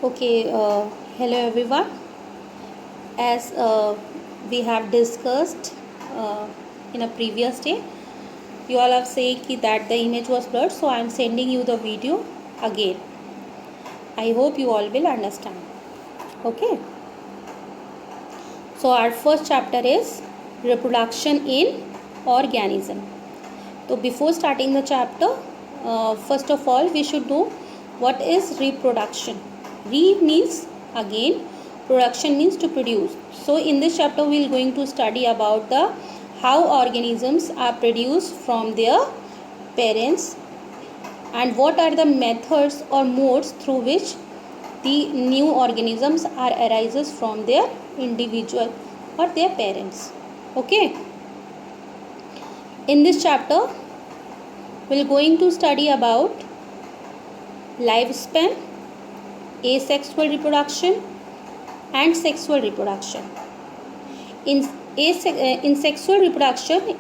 Okay, hello everyone. As we have discussed uh, in a previous day, you all have said that the image was blurred, so I am sending you the video again. I hope you all will understand. Okay. So our first chapter is reproduction in organism. So before starting the chapter, first of all we should know what is reproduction. Re means again, production means to produce. So in this chapter we are going to study about the how organisms are produced from their parents and what are the methods or modes through which the new organisms are arises from their individual or their parents. Okay. In this chapter we are going to study about lifespan, asexual reproduction and sexual reproduction. In sexual reproduction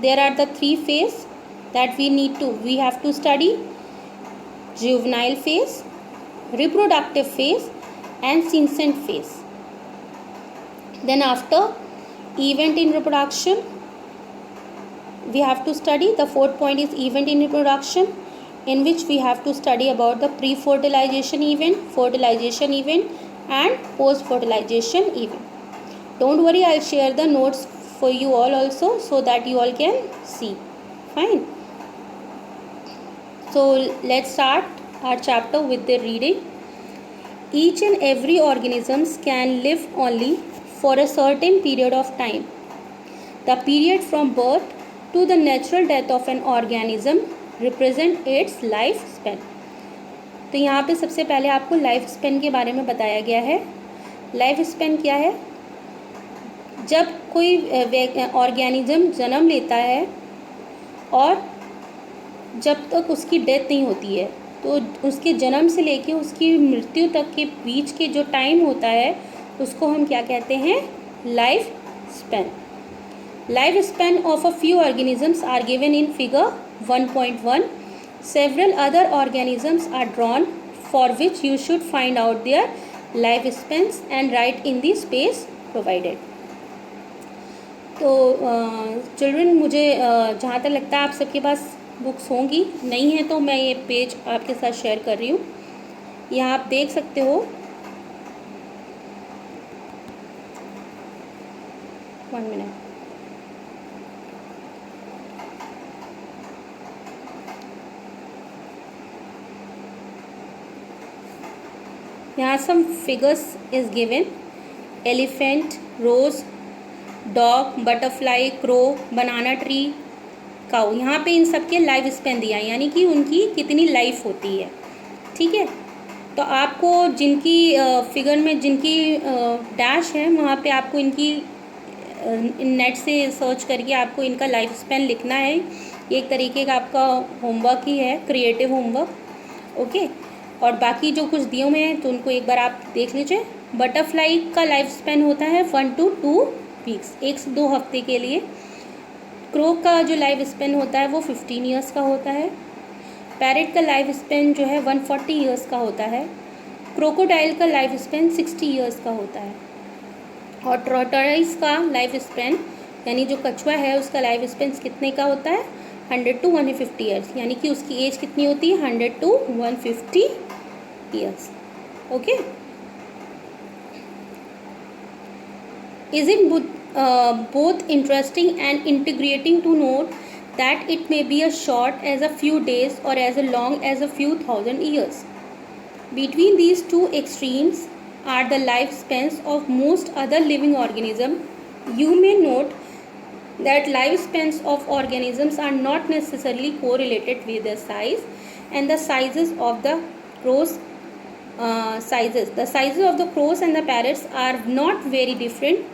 there are the three phases that we have to study: juvenile phase, reproductive phase and senescent phase. Then after event in reproduction we have to study, the fourth point is event in reproduction, in which we have to study about the pre-fertilization event, fertilization event and post-fertilization event. Don't worry, I'll share the notes for you all also so that you all can see. Fine. So let's start our chapter with the reading. Each and every organisms can live only for a certain period of time. The period from birth to the natural death of an organism represent its life span. तो यहाँ पे सबसे पहले आपको life span के बारे में बताया गया है. लाइफ स्पेन क्या है? जब कोई ऑर्गेनिज्म जन्म लेता है और जब तक उसकी डेथ नहीं होती है, तो उसके जन्म से लेके उसकी मृत्यु तक के बीच के जो टाइम होता है उसको हम क्या कहते हैं? Life span. Lifespan of a few organisms are given in figure 1.1. Several other organisms are drawn for which you should find out their lifespans and write in the space provided. तो children, मुझे जहाँ तक लगता है आप सबके पास books होंगी. नहीं है तो मैं ये पेज आपके साथ शेयर कर रही हूँ. यहाँ आप देख सकते हो. 1 मिनट. यहाँ some figures is given: elephant, rose, dog, butterfly, crow, banana tree, cow. यहाँ पे इन सब के लाइफ स्पेन दिया है, यानी कि उनकी कितनी लाइफ होती है. ठीक है. तो आपको जिनकी फिगर में जिनकी डैश है वहाँ पे आपको इनकी नेट से सर्च करके आपको इनका लाइफ स्पेन लिखना है. ये एक तरीके का आपका होमवर्क ही है, क्रिएटिव होमवर्क. ओके. और बाकी जो कुछ दिए हुए हैं तो उनको एक बार आप देख लीजिए. बटरफ्लाई का लाइफ स्पेन होता है 1 to 2 वीक्स, 1 से 2 हफ्ते के लिए. क्रो का जो लाइफ स्पेन होता है वो 15 ईयर्स का होता है. पैरेट का लाइफ स्पेन जो है 140 ईयर्स का होता है. क्रोकोडाइल का लाइफ स्पेन 60 ईयर्स का होता है. और टॉर्टोइस का लाइफ स्पेन यानी जो कछुआ है उसका लाइफ स्पेन कितने का होता है? 100 to 150 ईयर्स, यानी कि उसकी एज कितनी होती है? 100 to 150 years. Okay. Is it both interesting and integrating to note that it may be as short as a few days or as long as a few thousand years. Between these two extremes are the lifespans of most other living organisms. You may note that lifespans of organisms are not necessarily correlated with the size and the sizes of the crows. The sizes of the crows and the parrots are not very different,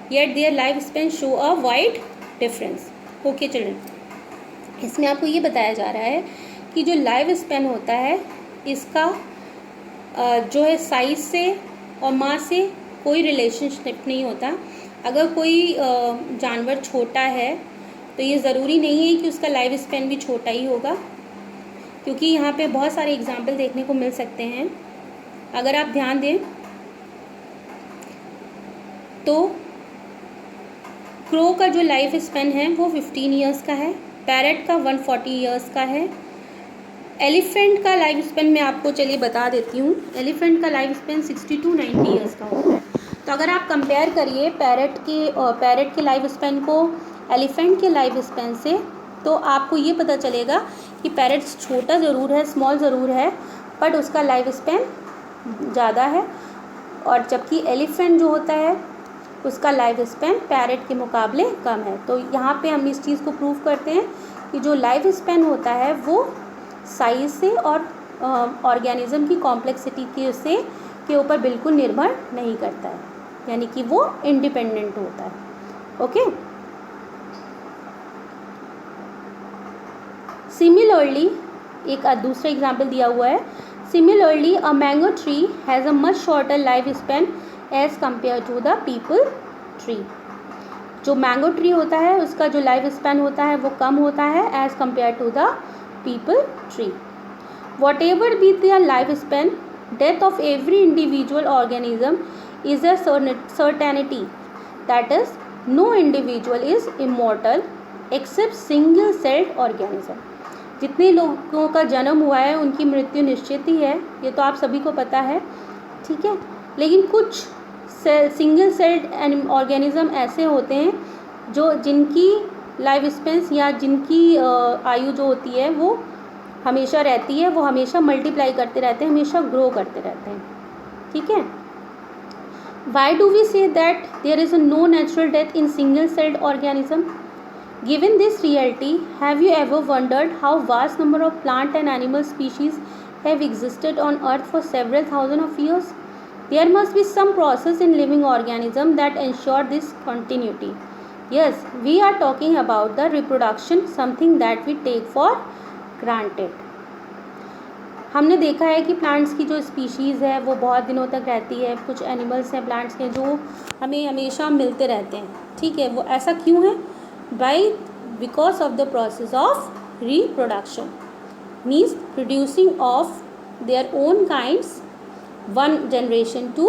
yet their lifespan show a wide difference. Okay children, इसमें आपको ये बताया जा रहा है कि जो life span होता है इसका जो है साइज से और मास से कोई रिलेशनशिप नहीं होता. अगर कोई जानवर छोटा है तो ये ज़रूरी नहीं है कि उसका लाइफ स्पेन भी छोटा ही होगा, क्योंकि यहाँ पे बहुत सारे एग्जाम्पल देखने को मिल सकते हैं. अगर आप ध्यान दें तो क्रो का जो लाइफ स्पेन है वो 15 ईयर्स का है, पैरेट का 140 ईयर्स का है। एलिफेंट का लाइफ स्पेन मैं आपको चलिए बता देती हूँ। एलिफेंट का लाइफ स्पेन 60 to 90 ईयर्स का होता है। तो अगर आप कंपेयर करिए पैरेट के लाइफ स्पेन को एलिफेंट के लाइफ स्पेन से, तो आपको ये पता चलेगा कि पैरेट छोटा ज़रूर है, स्मॉल ज़रूर है, बट उसका लाइफ स्पेन ज़्यादा है, और जबकि एलिफेंट जो होता है उसका लाइफ स्पेन पैरेट के मुकाबले कम है। तो यहाँ पे हम इस चीज़ को प्रूव करते हैं कि जो लाइफ स्पेन होता है वो साइज से और ऑर्गेनिज्म की कॉम्प्लेक्सिटी के ऊपर बिल्कुल निर्भर नहीं करता है, यानी कि वो इंडिपेंडेंट होता है। ओके, सिमिलरली एक दूसरा एग्जाम्पल दिया हुआ है। Similarly a mango tree has a much shorter life span as compared to the peepal tree. जो मैंगो ट्री होता है उसका जो लाइफ स्पेन होता है वो कम होता है as compared to the peepal tree. Whatever be the life span, death of every individual organism is a certainty, that is no individual is immortal except single celled organism. जितने लोगों का जन्म हुआ है उनकी मृत्यु निश्चित ही है, ये तो आप सभी को पता है, ठीक है। लेकिन कुछ सिंगल सेल्ड ऑर्गेनिज्म ऐसे होते हैं जिनकी लाइफ स्पेंस या जिनकी आयु जो होती है वो हमेशा रहती है, वो हमेशा मल्टीप्लाई करते रहते हैं, हमेशा ग्रो करते रहते हैं, ठीक है। Why do we say that there is no natural death in single celled organism? Given this reality, have you ever wondered how vast number of plant and animal species have existed on earth for several thousand of years? There must be some process in living organism that ensure this continuity. Yes, we are talking about the reproduction, something that we take for granted. हमने देखा है कि plants की जो species है वो बहुत दिनों तक रहती है, कुछ एनिमल्स हैं, प्लांट्स के जो हमें हमेशा मिलते रहते हैं, ठीक है। वो ऐसा क्यों है? Because of the process of reproduction, means producing of their own kinds one generation to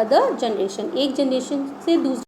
other generation, एक जनरेशन से दूसरी